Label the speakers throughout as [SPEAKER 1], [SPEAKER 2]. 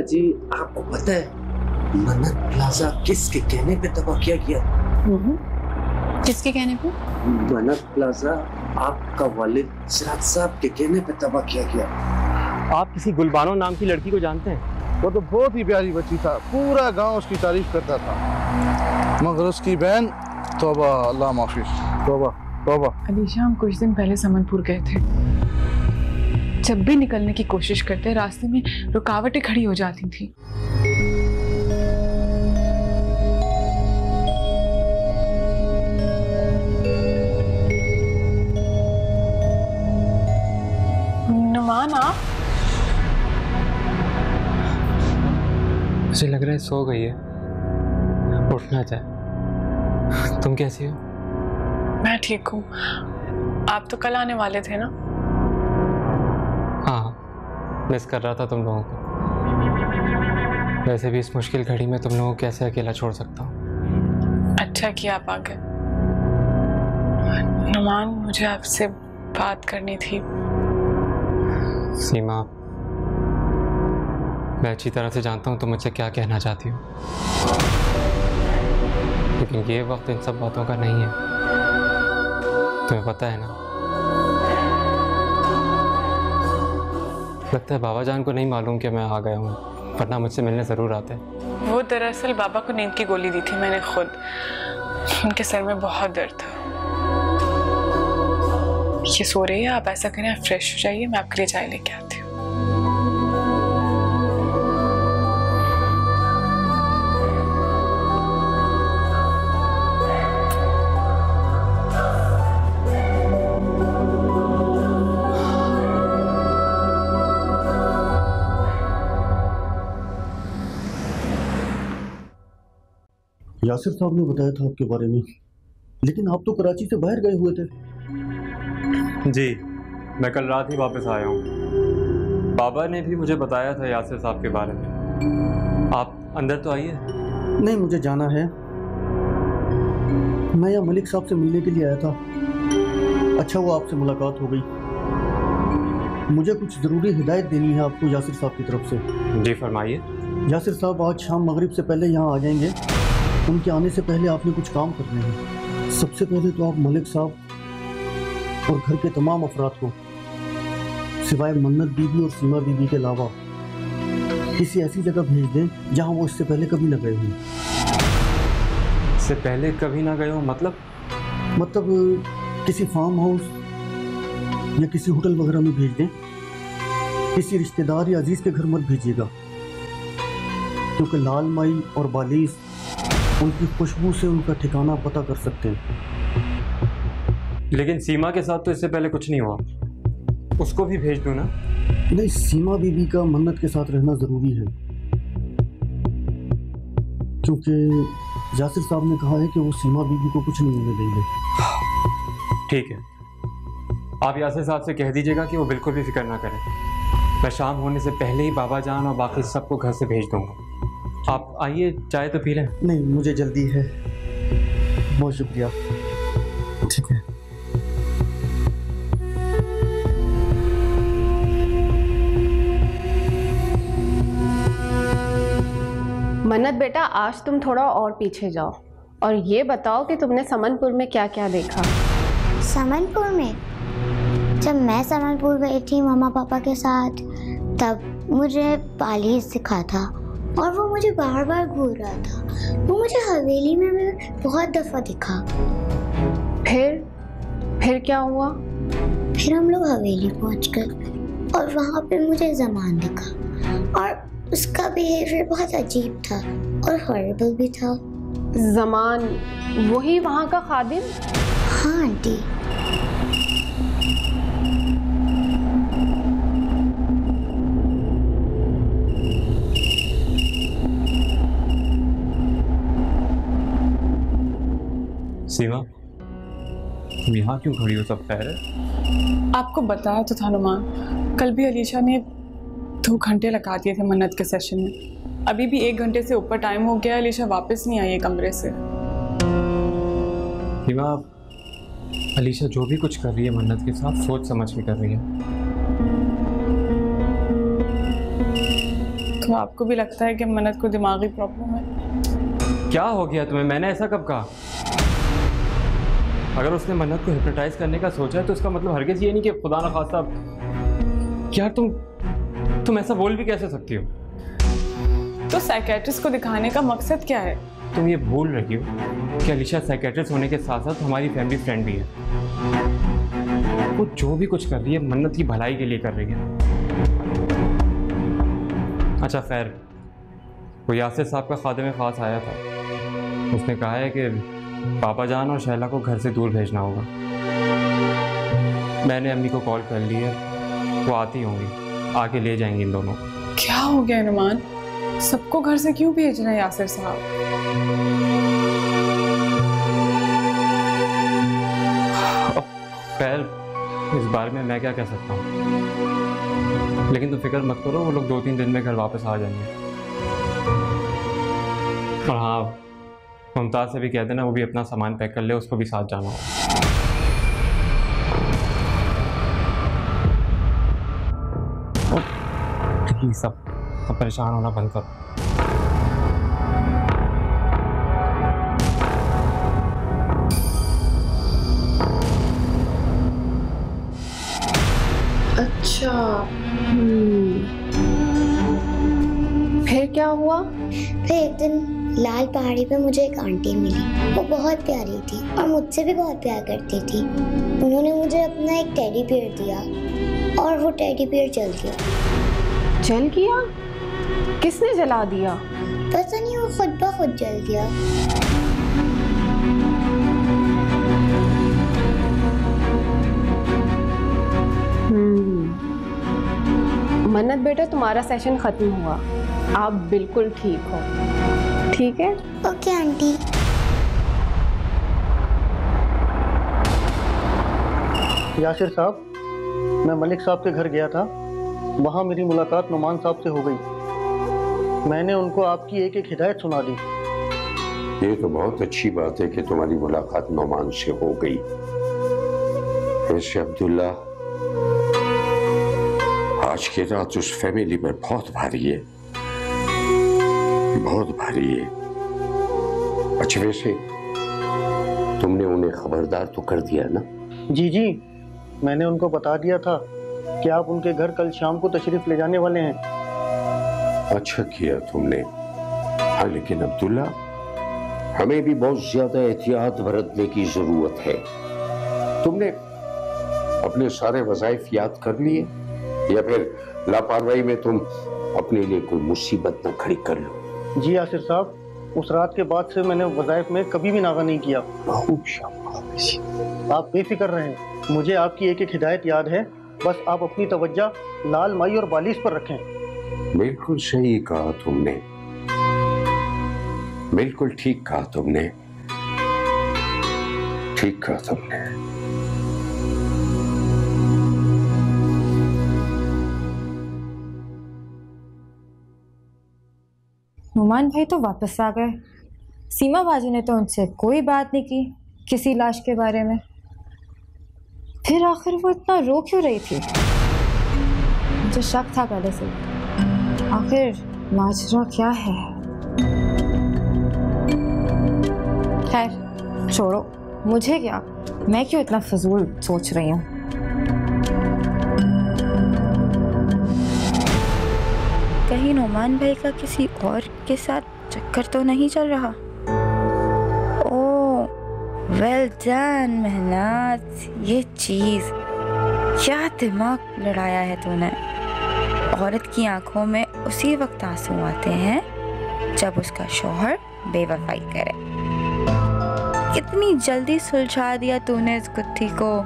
[SPEAKER 1] जी, आपको पता है मन्नत प्लाजा किसके कहने पे तबाह किया गया?
[SPEAKER 2] किसके कहने पे?
[SPEAKER 1] मन्नत प्लाजा आपका वालिद सिराज साहब के कहने पे तबाह किया गया।
[SPEAKER 3] आप किसी गुलबानो नाम की लड़की को जानते हैं?
[SPEAKER 4] वो तो बहुत ही प्यारी बच्ची था, पूरा गांव उसकी तारीफ करता था, मगर उसकी बहन तौबा, अल्लाह माफिज, तौबा तौबा।
[SPEAKER 2] अलीशा, हम कुछ दिन पहले समनपुर गए थे। जब भी निकलने की कोशिश करते रास्ते में रुकावटें खड़ी हो जाती थी। नुमान, आप?
[SPEAKER 5] मुझे लग रहा है सो गई है, उठना चाहे। तुम कैसी हो?
[SPEAKER 2] मैं ठीक हूँ। आप तो कल आने वाले थे ना?
[SPEAKER 5] हाँ, मिस कर रहा था तुम लोगों को। वैसे भी इस मुश्किल घड़ी में तुम लोगों को कैसे अकेला छोड़ सकता हूँ।
[SPEAKER 2] अच्छा किया आप आ गए। नुमान, मुझे आपसे बात करनी थी।
[SPEAKER 5] सीमा, मैं अच्छी तरह से जानता हूँ तुम मुझसे क्या कहना चाहती हो, लेकिन ये वक्त इन सब बातों का नहीं है। तुम्हें पता है ना, लगता है बाबा जान को नहीं मालूम कि मैं आ गया हूँ, वरना मुझसे मिलने ज़रूर आते।
[SPEAKER 2] वो दरअसल बाबा को नींद की गोली दी थी मैंने खुद। उनके सर में बहुत दर्द था। ये सो रही है, आप ऐसा करें, आप फ्रेश हो जाइए, मैं आपके लिए चाय लेके आती हूँ।
[SPEAKER 6] यासिर साहब ने बताया था आपके बारे में, लेकिन आप तो कराची से बाहर गए हुए थे।
[SPEAKER 5] जी, मैं कल रात ही वापस आया हूँ। बाबा ने भी मुझे बताया था यासिर साहब के बारे में। आप अंदर तो आइए।
[SPEAKER 6] नहीं, मुझे जाना है। मैं यहाँ मलिक साहब से मिलने के लिए आया था। अच्छा हुआ आपसे मुलाकात हो गई। मुझे कुछ ज़रूरी हिदायत देनी है आपको यासिर साहब की तरफ से।
[SPEAKER 5] जी फरमाइए।
[SPEAKER 6] यासिर साहब आज शाम मगरिब से पहले यहाँ आ जाएंगे। उनके आने से पहले आपने कुछ काम करने हैं। सबसे पहले तो आप मलिक साहब और घर के तमाम अफराद को, सिवाय मन्नत बीबी और सीमा बीबी के अलावा, किसी ऐसी जगह भेज दें जहां वो इससे पहले कभी न गए हों।
[SPEAKER 5] इससे पहले कभी ना गए हो मतलब?
[SPEAKER 6] मतलब किसी फार्म हाउस या किसी होटल वगैरह में भेज दें। किसी रिश्तेदार या अजीज के घर मत भेजिएगा, क्योंकि लाल माई और बालिश उनकी खुशबू से उनका ठिकाना पता कर सकते हैं।
[SPEAKER 5] लेकिन सीमा के साथ तो इससे पहले कुछ नहीं हुआ, उसको भी भेज दूं ना?
[SPEAKER 6] नहीं, सीमा बीबी का मन्नत के साथ रहना ज़रूरी है, क्योंकि यासिर साहब ने कहा है कि वो सीमा बीबी को कुछ नहीं होने देंगे।
[SPEAKER 5] ठीक है, आप यासिर साहब से कह दीजिएगा कि वो बिल्कुल भी फिक्र ना करें। मैं शाम होने से पहले ही बाबा जान और बाकी सबको घर से भेज दूंगा। आप आइए, चाय तो पी लें।
[SPEAKER 6] नहीं, मुझे जल्दी है। बहुत शुक्रिया। ठीक है।
[SPEAKER 7] मन्नत बेटा, आज तुम थोड़ा और पीछे जाओ और ये बताओ कि तुमने समनपुर में क्या क्या देखा।
[SPEAKER 8] समनपुर में? जब मैं समनपुर गई थी मामा पापा के साथ, तब मुझे पालिश दिखा था और वो मुझे बार बार घूर रहा था। वो मुझे हवेली में भी बहुत दफ़ा दिखा।
[SPEAKER 7] फिर क्या हुआ?
[SPEAKER 8] फिर हम लोग हवेली पहुंच गए और वहाँ पे मुझे जमान दिखा और उसका बिहेवियर बहुत अजीब था और हॉरिबल भी था।
[SPEAKER 7] जमान वही वहाँ का खादिम?
[SPEAKER 8] हाँ आंटी।
[SPEAKER 5] सीमा, तुम यहाँ क्यों खड़ी हो? सब खैर है?
[SPEAKER 2] आपको बताया तो था नुमान, कल भी अलीशा ने 2 घंटे लगा दिए थे मन्नत के सेशन में। अभी भी 1 घंटे से ऊपर टाइम हो गया, अलीशा वापस नहीं आई है कमरे से।
[SPEAKER 5] सीमा, अलीशा जो भी कुछ कर रही है मन्नत के साथ, सोच समझ के कर रही है।
[SPEAKER 2] तो आपको भी लगता है कि मन्नत को दिमागी प्रॉब्लम है?
[SPEAKER 5] क्या हो गया तुम्हें? मैंने ऐसा कब कहा? अगर उसने मन्नत को हिप्नोटाइज करने का सोचा है तो उसका मतलब हरगिज़ ये नहीं कि खुदा ना खास्ता। यार तुम ऐसा बोल भी कैसे सकती हो?
[SPEAKER 2] तो साइकेट्रिस्ट को दिखाने का मकसद क्या है?
[SPEAKER 5] तुम ये भूल रही हो कि अलीशा साइकेट्रिस्ट होने के साथ साथ हमारी फैमिली फ्रेंड भी है। वो जो भी कुछ कर रही है मन्नत की भलाई के लिए कर रही है। अच्छा खैर, वो यासिर साहब का खादिम खास आया था। उसने कहा है कि पापा जान और शैला को घर से दूर भेजना होगा। मैंने अम्मी को कॉल कर ली है, वो आती होंगी, आके ले जाएंगी इन दोनों को।
[SPEAKER 2] क्या हो गया नुमान? सबको घर से क्यों भेज रहे हैं यासिर साहब?
[SPEAKER 5] खैर इस बारे में मैं क्या कह सकता हूँ, लेकिन तुम फिक्र मत करो, वो लोग 2-3 दिन में घर वापस आ जाएंगे। और हाँ, मुमताज़ से भी कह देना वो भी अपना सामान पैक कर ले, उसको भी साथ जाना हो। प्लीज सब परेशान होना बंद करो।
[SPEAKER 7] अच्छा, फिर क्या हुआ?
[SPEAKER 8] फिर एक दिन लाल पहाड़ी पे मुझे एक आंटी मिली। वो बहुत प्यारी थी और मुझसे भी बहुत प्यार करती थी। उन्होंने मुझे अपना एक टेडी बियर दिया और वो टेडी बियर जल गया।
[SPEAKER 7] जल गया? किसने जला दिया?
[SPEAKER 8] पता नहीं, वो खुद ब खुद जल गया।
[SPEAKER 7] मन्नत बेटा, तुम्हारा सेशन खत्म हुआ, आप बिल्कुल ठीक हो, ठीक है?
[SPEAKER 8] Okay aunty.
[SPEAKER 6] यासिर साहब, मैं मलिक साहब के घर गया था। वहाँ मेरी मुलाकात नुमान साहब से हो गई। मैंने उनको आपकी एक एक हिदायत सुना दी।
[SPEAKER 9] ये तो बहुत अच्छी बात है कि तुम्हारी मुलाकात नुमान से हो गई। वैसे अब्दुल्ला, आज की रात उस फैमिली पर बहुत भारी है, बहुत भारी है। अच्छा वैसे तुमने उन्हें खबरदार तो कर दिया ना?
[SPEAKER 6] जी जी, मैंने उनको बता दिया था कि आप उनके घर कल शाम को तशरीफ ले जाने वाले हैं।
[SPEAKER 9] अच्छा किया तुमने। हाँ लेकिन अब्दुल्ला, हमें भी बहुत ज्यादा एहतियात बरतने की जरूरत है। तुमने अपने सारे वज़ाइफ याद कर लिए या फिर लापरवाही में तुम अपने लिए कोई मुसीबत न खड़ी कर लो?
[SPEAKER 6] जी यासिर साहब, उस रात के बाद से मैंने वज़ाइफ में कभी भी नागा नहीं किया।
[SPEAKER 9] बहुत शाबाश।
[SPEAKER 6] आप बेफिक्र रहें, मुझे आपकी एक एक हिदायत याद है। बस आप अपनी तवज्जो लाल माई और बालिश पर रखें।
[SPEAKER 9] बिल्कुल सही कहा तुमने, बिल्कुल ठीक कहा तुमने, ठीक कहा तुमने।
[SPEAKER 10] नुमान भाई तो वापस आ गए। सीमा बाजी ने तो उनसे कोई बात नहीं की किसी लाश के बारे में। फिर आखिर वो इतना रो क्यों रही थी? मुझे शक था पहले से। आखिर माजरा क्या है? खैर छोड़ो, मुझे क्या, मैं क्यों इतना फजूल सोच रही हूँ। कहीं नुमान भाई का किसी और के साथ चक्कर तो नहीं चल रहा? ओह वेल डन मेहनत, ये चीज क्या दिमाग लड़ाया है तूने। औरत की आंखों में उसी वक्त आंसू आते हैं जब उसका शौहर बेवफाई करे। कितनी जल्दी सुलझा दिया तूने इस गुत्थी को।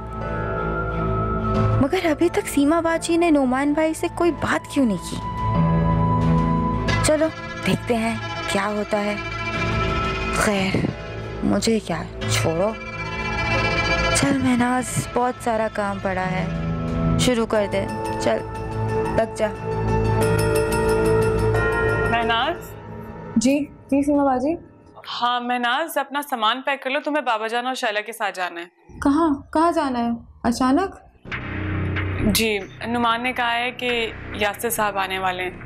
[SPEAKER 10] मगर अभी तक सीमा बाजी ने नुमान भाई से कोई बात क्यों नहीं की? चलो देखते हैं क्या होता है। खैर मुझे क्या, छोड़ो। चल महनाज, बहुत सारा काम पड़ा है, शुरू कर दे। चल लग जा।
[SPEAKER 2] महनाज।
[SPEAKER 10] जी जी सीमा बाजी।
[SPEAKER 2] हाँ महनाज, अपना सामान पैक कर लो, तुम्हें बाबा जान और शैला के साथ जाना है।
[SPEAKER 10] कहाँ जाना है अचानक?
[SPEAKER 2] जी, नुमान ने कहा है कि यासिर साहब आने वाले हैं।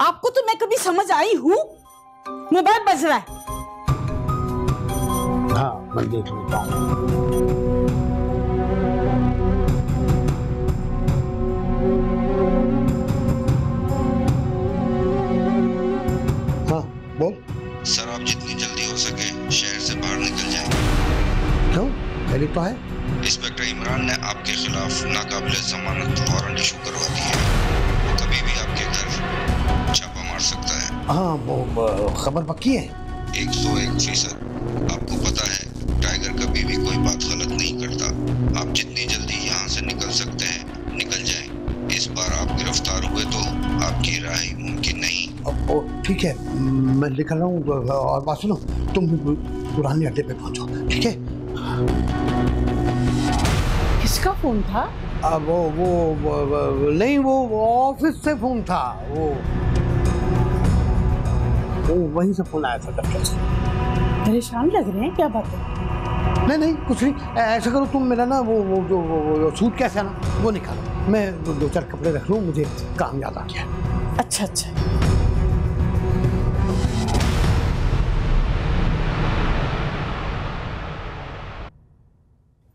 [SPEAKER 11] आपको तो मैं कभी समझ आई हूँ? मोबाइल बज रहा है।
[SPEAKER 12] हाँ मैं देख लेता हूँ। हाँ बोल।
[SPEAKER 13] सर आप जितनी जल्दी हो सके शहर से बाहर निकल जाएं।
[SPEAKER 12] क्यों? पहले तो है
[SPEAKER 13] इंस्पेक्टर इमरान ने आपके खिलाफ नाकाबिले जमानत वारंट इशू करवा दी है। वो कभी भी आपके घर छापा मार सकता है।
[SPEAKER 12] हाँ वो खबर पक्की है।
[SPEAKER 13] 101%। आपको पता है टाइगर कभी भी कोई बात गलत नहीं करता। आप जितनी जल्दी यहाँ से निकल सकते हैं निकल जाएं। इस बार आप गिरफ्तार हुए तो आपकी रिहाई मुमकिन नहीं।
[SPEAKER 12] ठीक है मैं निकल रहा हूँ। और बात सुनो, तुम पुराने अड्डे पे पहुंचो, ठीक है?
[SPEAKER 11] किसका फोन था?
[SPEAKER 12] वो नहीं, वो ऑफिस से फोन था। वो वहीं से फोन आया था दफ्तर से।
[SPEAKER 11] परेशान लग रहे हैं, क्या बात है?
[SPEAKER 12] नहीं कुछ नहीं। ऐसा करो तुम मेरा ना वो सूट कैसे है ना वो निकालो, मैं 2-4 कपड़े रख लूँ, मुझे काम याद आ गया।
[SPEAKER 11] अच्छा।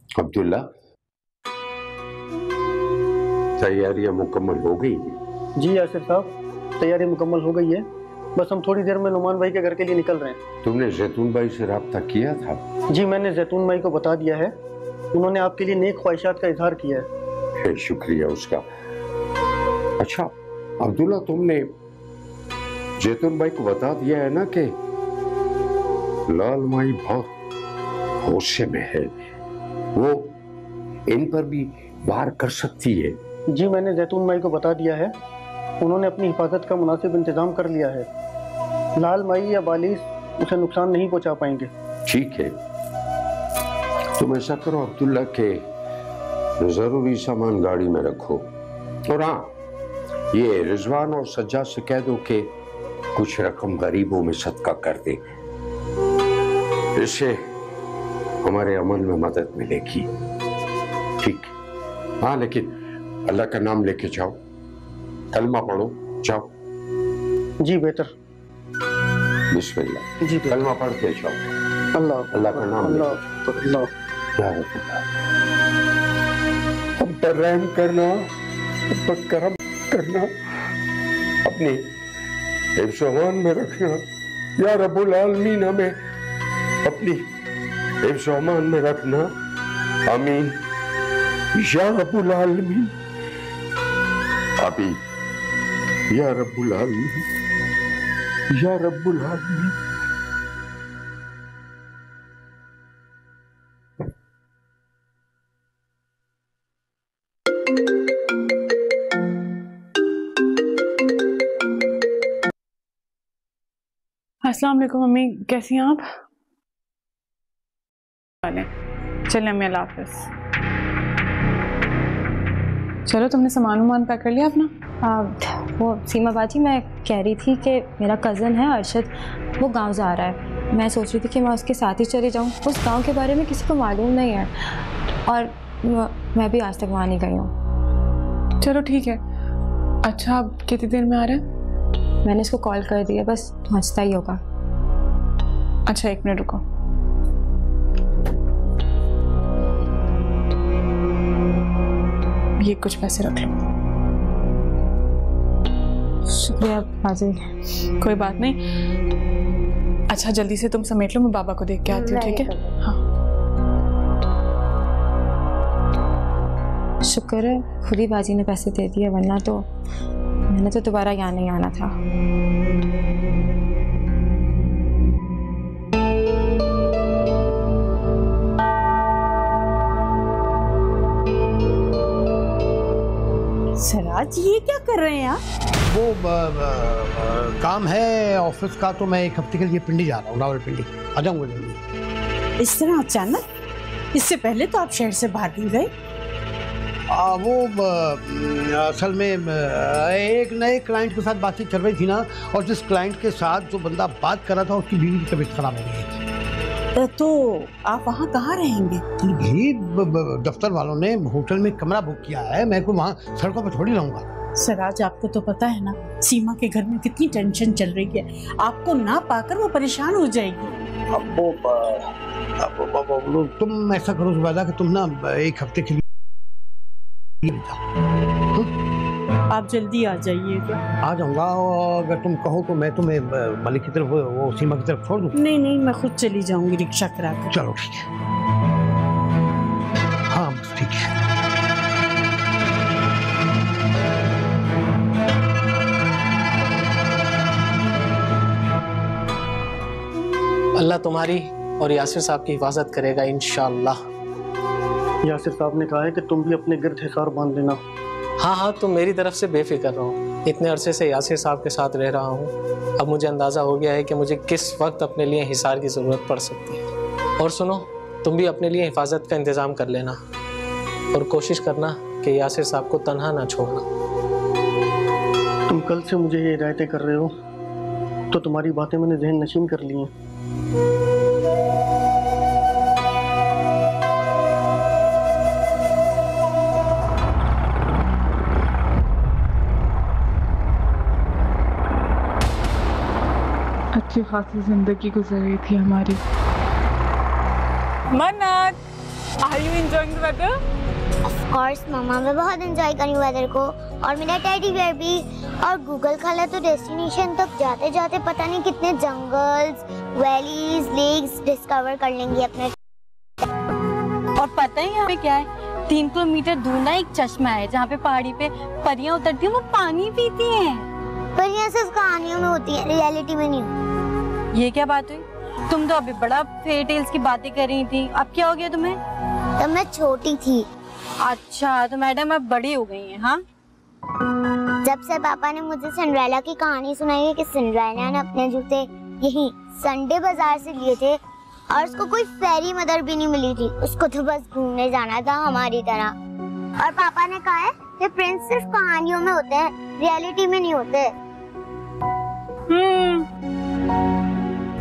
[SPEAKER 9] अब्दुल्ला, तैयारियां मुकम्मल हो गई?
[SPEAKER 6] जी यासिर साहब, तैयारी मुकम्मल हो गई है। बस हम थोड़ी देर में नुमान भाई के घर के लिए निकल रहे हैं।
[SPEAKER 9] तुमने जैतून भाई से रब्ता किया था?
[SPEAKER 6] जी मैंने जैतून भाई को बता दिया है। उन्होंने आपके लिए नेक ख्वाहिशात का इजहार किया है।
[SPEAKER 9] शुक्रिया उसका। अच्छा अब्दुल्ला, तुमने जैतून भाई को बता दिया है ना कि लाल माई बहुत गुस्से में है, वो इन पर भी वार कर सकती है?
[SPEAKER 6] जी मैंने जैतून माई को बता दिया है। उन्होंने अपनी हिफाजत का मुनासिब इंतजाम कर लिया है। लाल माई या बालिश उसे नुकसान नहीं पहुंचा पाएंगे।
[SPEAKER 9] ठीक है, तुम ऐसा करो अब्दुल्ला के जरूरी सामान गाड़ी में रखो, और हाँ ये रिजवान और सज्जाद से कह दो कि कुछ रकम गरीबों में सदका कर दे, इससे हमारे अमल में मदद मिलेगी। ठीक? हाँ लेकिन अल्लाह का नाम लेके जाओ, कलमा पढ़ो, जाओ।
[SPEAKER 6] जी बेहतर।
[SPEAKER 9] बिस्मिल्लाह।
[SPEAKER 6] जी
[SPEAKER 9] कलमा पढ़ के जाओ। अल्लाह का नाम
[SPEAKER 6] अल्लाह।
[SPEAKER 9] हम पर रहम करना, हम पर करम करना, अपनी हिफ्ज़-ओ-अमान में रखना या रब्बुल आलमीन, हमें अपनी हिफ्ज़-ओ-अमान में रखना। आमीन या रब्बुल आलमीन, आमीन या रब्बुल आलमीन, या रब्बुल आलमीन।
[SPEAKER 2] अस्सलाम वालेकुम मम्मी, कैसी हैं आप? चलें अम्मी, अल्लाह हाफ़िज़। चलो तुमने सामान पैक कर लिया अपना?
[SPEAKER 14] वो सीमा बाजी, मैं कह रही थी कि मेरा कज़न है अरशद, वो गांव जा रहा है। मैं सोच रही थी कि मैं उसके साथ ही चली जाऊं। उस गांव के बारे में किसी को मालूम नहीं है और मैं भी आज तक वहाँ नहीं गई हूँ।
[SPEAKER 2] चलो ठीक है। अच्छा अब कितनी देर में आ रहे हैं?
[SPEAKER 14] मैंने इसको कॉल कर दिया, बस पहुँचता ही होगा।
[SPEAKER 2] अच्छा 1 मिनट रुको। ये कुछ पैसे रख लो।
[SPEAKER 14] शुक्रिया बाजी।
[SPEAKER 2] कोई बात नहीं। अच्छा जल्दी से तुम समेट लो, मैं बाबा को देख के आती हूँ, ठीक है? हाँ
[SPEAKER 14] शुक्र है खुद ही बाजी ने पैसे दे दिए, वरना तो मैंने तो दोबारा यहाँ नहीं आना था।
[SPEAKER 11] सराज ये क्या कर रहे हैं आप?
[SPEAKER 12] वो काम है ऑफिस का, तो मैं 1 हफ्ते के लिए पिंडी जा रहा हूँ, रावलपिंडी। आ जाऊँगा जल्दी।
[SPEAKER 11] इस तरह अचानक? इससे पहले तो आप शहर से बाहर नहीं गए।
[SPEAKER 12] वो असल में एक नए क्लाइंट के साथ बातचीत चल रही थी ना, और जिस क्लाइंट के साथ जो बंदा बात कर रहा था उसकी बीवी की तबीयत खराब हो गई थी।
[SPEAKER 11] तो आप वहाँ कहाँ रहेंगे?
[SPEAKER 12] दफ्तर वालों ने होटल में कमरा बुक किया है, मैं को वहाँ सड़कों पर थोड़ी रहूँगा।
[SPEAKER 11] सराज, आपको तो पता है ना सीमा के घर में कितनी टेंशन चल रही है। आपको ना पाकर वो परेशान हो जाएगी।
[SPEAKER 12] अब तुम ऐसा करो जुबैदा कि तुम ना 1 हफ्ते के लिए
[SPEAKER 11] आप जल्दी आ जाइएगा।
[SPEAKER 12] आ जाऊंगा, और अगर तुम कहो तो मैं तुम्हें मलिक की तरफ, वो सीमा की तरफ छोड़ दूं।
[SPEAKER 11] नहीं, मैं खुद चली जाऊंगी रिक्शा करा कर।
[SPEAKER 12] चलो ठीक है। हाँ बस ठीक है।
[SPEAKER 15] अल्लाह तुम्हारी और यासिर साहब की हिफाजत करेगा इंशाअल्लाह।
[SPEAKER 6] यासिर साहब ने कहा है कि तुम भी अपने गिर्द हिसार बांध लेना।
[SPEAKER 15] हाँ, तुम मेरी तरफ से बेफिक्र रहो। इतने अरसे से यासिर साहब के साथ रह रहा हूँ, अब मुझे अंदाज़ा हो गया है कि मुझे किस वक्त अपने लिए हिसार की ज़रूरत पड़ सकती है। और सुनो, तुम भी अपने लिए हिफाजत का इंतज़ाम कर लेना और कोशिश करना कि यासिर साहब को तन्हा ना छोड़ना।
[SPEAKER 6] तुम कल से मुझे ये हिदायतें कर रहे हो तो तुम्हारी बातें मैंने जहन नशीन कर ली हैं।
[SPEAKER 2] अच्छी खासी जिंदगी गुजर रही थी हमारी। Mannat, are you enjoying the weather?
[SPEAKER 8] Of course मम्मा, मैं बहुत एंजॉय कर रही हूँ वेदर को, और मेरा टेडी बियर भी। और गूगल खाला तो डेस्टिनेशन तक जाते जाते पता नहीं कितने जंगल्स, वैलीज, लेक्स डिस्कवर कर लेंगे अपने।
[SPEAKER 16] और पता है यहाँ पे क्या है? 3 किलोमीटर दूर ना एक चश्मा है जहाँ पे पहाड़ी पे परियां उतरती हैं, वो पानी पीती हैं।
[SPEAKER 8] परियां सिर्फ कहानियों में होती है, रियलिटी में नहीं।
[SPEAKER 16] ये क्या बात हुई? तुम तो अभी बड़ा फेयर टेल्स की बातें कर रही थी, अब क्या हो गया तुम्हें?
[SPEAKER 8] तब मैं छोटी थी।
[SPEAKER 16] अच्छा, तो मैडम अब बड़ी हो गई हैं। हाँ,
[SPEAKER 8] जब से पापा ने मुझे सिंड्रेला की कहानी सुनाई है कि सिंड्रेला ने अपने जूते यही संडे बाजार से लिए थे और उसको कोई फेरी मदर भी नहीं मिली थी, उसको तो बस घूमने जाना था हमारी तरह। और पापा ने कहा है कि प्रिंस सिर्फ कहानियों में होते हैं, रियलिटी में नहीं होते।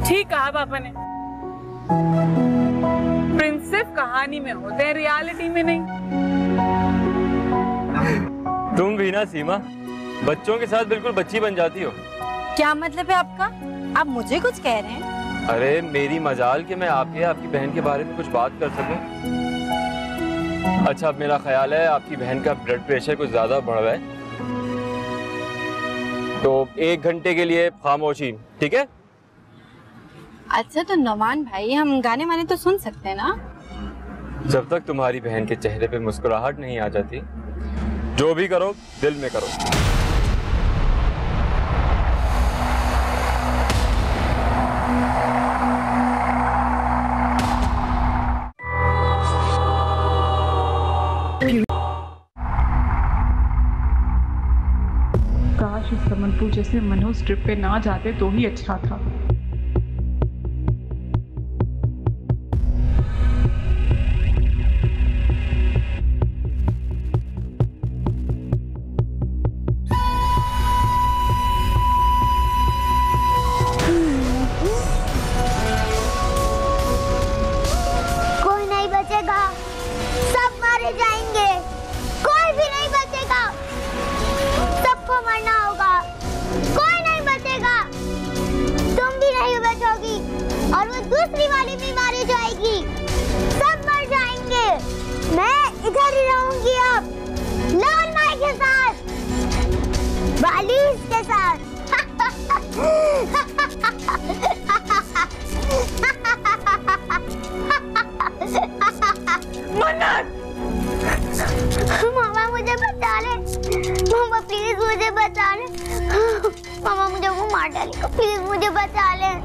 [SPEAKER 2] ठीक कहा पापा ने, प्रिंस सिर्फ कहानी में होते हैं, रियलिटी में नहीं।
[SPEAKER 3] तुम भी ना सीमा, बच्चों के साथ बिल्कुल बच्ची बन जाती हो।
[SPEAKER 16] क्या मतलब है आपका? आप मुझे कुछ कह रहे हैं?
[SPEAKER 3] अरे मेरी मजाल कि मैं आपकी बहन के बारे में कुछ बात कर सकूं। अच्छा, अब मेरा ख्याल है आपकी बहन का ब्लड प्रेशर कुछ ज्यादा बढ़ रहा है, तो 1 घंटे के लिए खामोशी, ठीक है?
[SPEAKER 16] अच्छा, तो नौमान भाई, हम गाने वाने तो सुन सकते हैं ना?
[SPEAKER 3] जब तक तुम्हारी बहन के चेहरे पे मुस्कुराहट नहीं आ जाती, जो भी करो दिल में करो।
[SPEAKER 2] काश इस समनपुर जैसे मनोज ट्रिप पे ना जाते तो ही अच्छा था।
[SPEAKER 8] दूसरी वाली बीमारी जाएगी, सब मर जाएंगे। मैं इधर ही रहूंगी अब, लाल माई के साथ, बालिश के साथ। मामा मुझे बचा ले, मामा प्लीज मुझे बचा ले, मामा मुझे वो मार डालेगा, प्लीज मुझे बचा ले।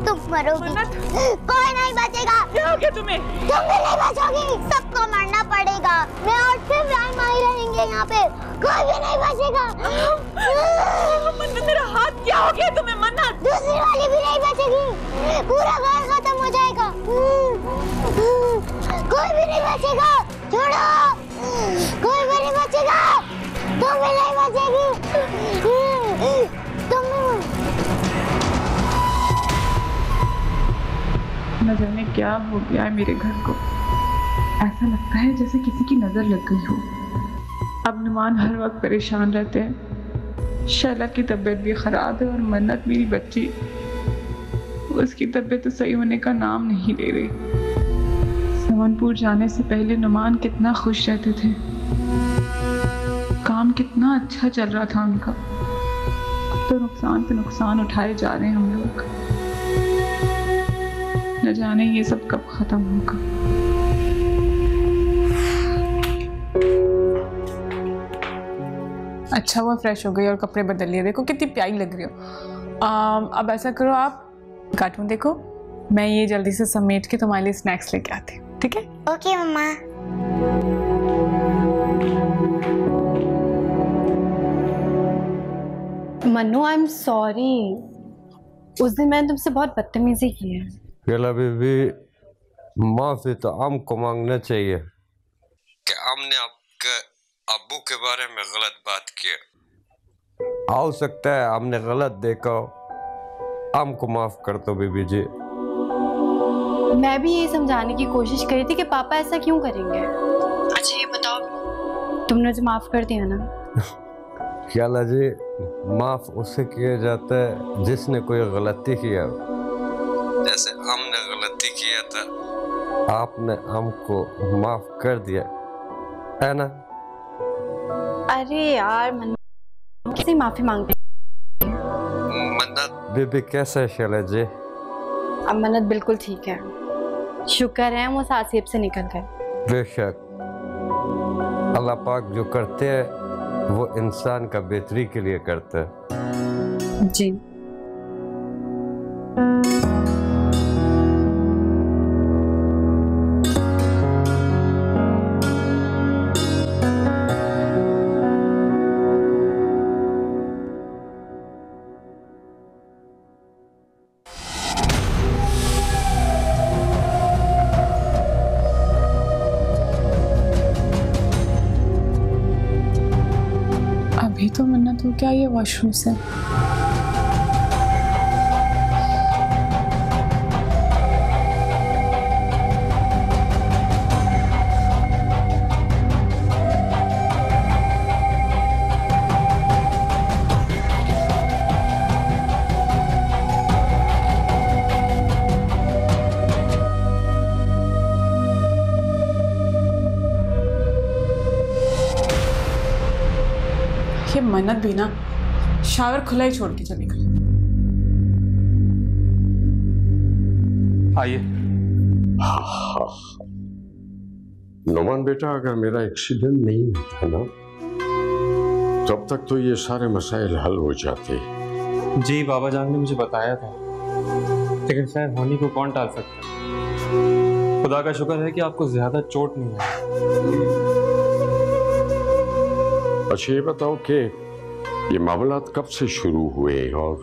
[SPEAKER 8] तुम मरोगी, कोई नहीं बचेगा। क्या हो गया तुम्हें? तुम भी नहीं बचोगी, सबको मरना पड़ेगा। मैं और सिर्फ राइमा ही रहेंगे यहाँ पे, कोई भी नहीं बचेगा।
[SPEAKER 2] मन्नत, मेरा हाथ क्या हो गया तुम्हें? मन्नत,
[SPEAKER 8] दूसरी वाली भी नहीं बचेगी, पूरा घर खत्म हो जाएगा, कोई भी नहीं बचेगा। छोड़ो, कोई भी नहीं बचेगा, तुम भी नहीं बचेगी, तुम
[SPEAKER 2] न जाने क्या हो गया है मेरे घर को। ऐसा लगता है जैसे किसी की नज़र लग गई हो। अब नुमान हर वक्त परेशान रहते हैं। शैला की तबीयत भी ख़राब है और मन्नत मेरी बच्ची, उसकी तबीयत तो सही होने का नाम नहीं ले रही। समनपुर जाने से पहले नुमान कितना खुश रहते थे, काम कितना अच्छा चल रहा था उनका। अब तो नुकसान पे नुकसान उठाए जा रहे हैं हम लोग। न जाने ये सब कब खत्म होगा। अच्छा हुआ फ्रेश हो गई और कपड़े बदल लिए। देखो कितनी प्यारी लग रही हो। अब ऐसा करो, आप कार्टून देखो, मैं ये जल्दी से समेट के तुम्हारे लिए स्नैक्स लेके आती हूँ, ठीक है?
[SPEAKER 8] ओके मम्मा।
[SPEAKER 16] मन्नू, आई एम सॉरी, उस दिन मैंने तुमसे बहुत बदतमीजी की है।
[SPEAKER 9] केला बीबी, माफी तो हमको मांगना चाहिए कि हमने आपके अब्बू के बारे में गलत बात की। हो सकता है हमने गलत देखा, हमको माफ कर दो बीबी जी।
[SPEAKER 16] मैं भी ये समझाने की कोशिश करी थी कि पापा ऐसा क्यों करेंगे। अच्छा ये बताओ, तुमने तो माफ कर दिया ना?
[SPEAKER 9] केला जी, माफ उससे किया जाता है जिसने कोई गलती किया। जैसे हमने गलती किया था, आपने हमको माफ कर दिया है ना?
[SPEAKER 16] अरे यार मन्नत, कैसे माफी मांगते?
[SPEAKER 9] मन्नत बीबी कैसे है शैला जी?
[SPEAKER 16] अब मन्नत बिल्कुल ठीक है, शुक्र है वो सासीब से निकल गए।
[SPEAKER 9] बेशक, अल्लाह पाक जो करते हैं वो इंसान का बेहतरी के लिए करते हैं।
[SPEAKER 16] जी।
[SPEAKER 2] अभी तो मन्नत हो क्या ये वॉशरूम से? ये मन्नत भी ना शावर खुला ही छोड़ के चली गई।
[SPEAKER 3] आइए।
[SPEAKER 9] नुमान बेटा, अगर मेरा एक्सीडेंट नहीं होता ना, तब तक तो ये सारे मसाइल हल हो जाते।
[SPEAKER 5] जी बाबा जान ने मुझे बताया था, लेकिन खैर होने को कौन टाल सकता है। खुदा का शुक्र है कि आपको ज्यादा चोट नहीं है।
[SPEAKER 9] अच्छा ये बताओ कि ये मामलात कब से शुरू हुए और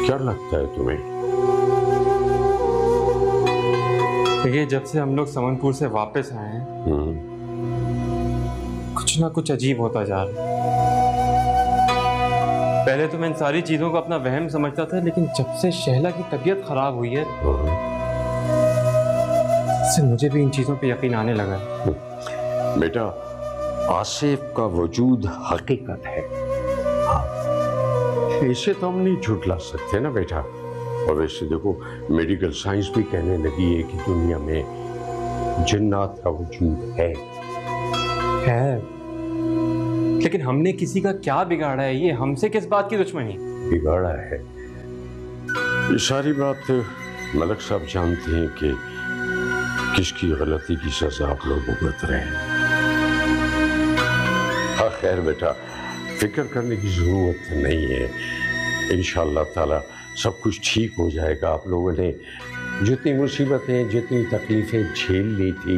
[SPEAKER 9] क्या लगता है तुम्हें?
[SPEAKER 5] देखिए, जब से हम लोग समनपुर से वापस आए हैं, कुछ ना कुछ अजीब होता जा रहा है। पहले तो मैं इन सारी चीजों को अपना वहम समझता था, लेकिन जब से शहला की तबीयत खराब हुई है, से मुझे भी इन चीजों पे यकीन आने लगा।
[SPEAKER 9] बेटा, आसिफ का वजूद हकीकत है, इसे तो हम नहीं झुठला सकते ना बेटा। और वैसे देखो, मेडिकल साइंस भी कहने लगी है कि दुनिया में जिन्नात का वजूद है।
[SPEAKER 5] लेकिन हमने किसी का क्या बिगाड़ा है? ये हमसे किस बात की दुश्मनी
[SPEAKER 9] बिगाड़ा है? ये सारी बात मलक साहब जानते हैं कि किसकी गलती की सजा आप लोग भुगत रहे हैं। हाँ खैर बेटा, फिक्र करने की जरूरत नहीं है। इंशाअल्लाह ताला सब कुछ ठीक हो जाएगा। आप लोगों ने जितनी मुसीबतें, जितनी तकलीफें झेल ली थी,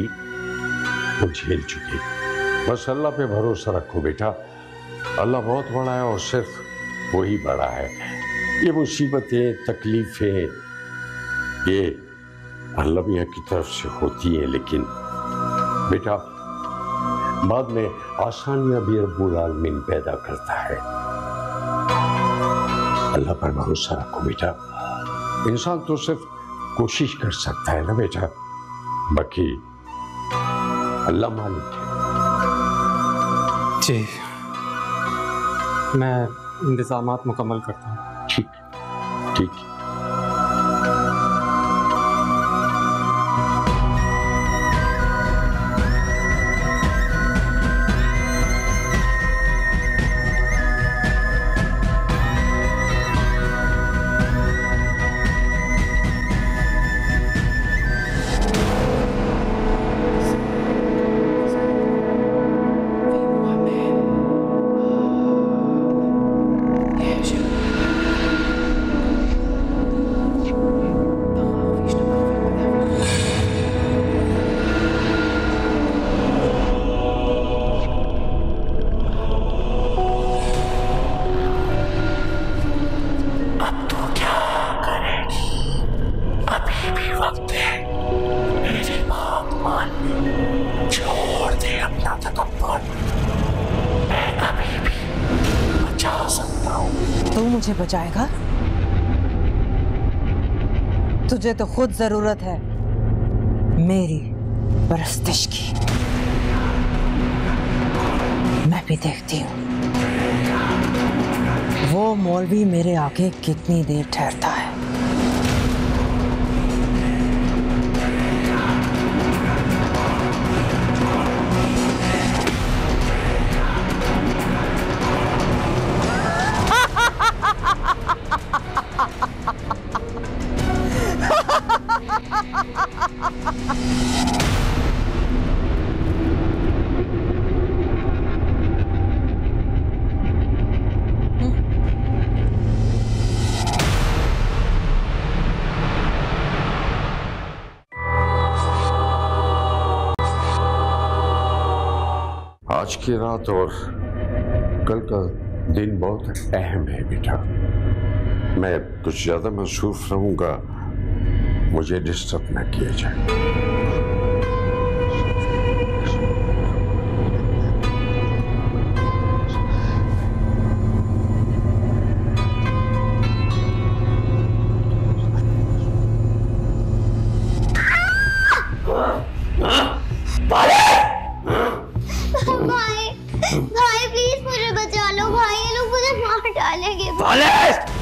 [SPEAKER 9] वो झेल चुके। बस अल्लाह पे भरोसा रखो बेटा, अल्लाह बहुत बड़ा है और सिर्फ वही बड़ा है। ये मुसीबतें, तकलीफें, ये अल्लाह मियाँ की तरफ से होती हैं, लेकिन बेटा बाद में आसानियां भी रब्बुल आलमीन पैदा करता है। अल्लाह पर भरोसा रखो बेटा। इंसान तो सिर्फ कोशिश कर सकता है ना बेटा, बाकी अल्लाह मालिक है।
[SPEAKER 5] जी, मैं इंतजामात मुकम्मल करता हूँ।
[SPEAKER 9] ठीक।
[SPEAKER 17] तू मुझे बचाएगा? तुझे तो खुद जरूरत है मेरी परस्तिश की। मैं भी देखती हूँ वो मौलवी मेरे आगे कितनी देर ठहरता है।
[SPEAKER 9] आज की रात और कल का दिन बहुत अहम है बेटा। मैं कुछ ज्यादा मसरूफ रहूंगा, मुझे डिस्टर्ब न किया जाए।
[SPEAKER 8] भाई प्लीज मुझे बचा लो भाई, ये लोग मुझे मार डालेंगे।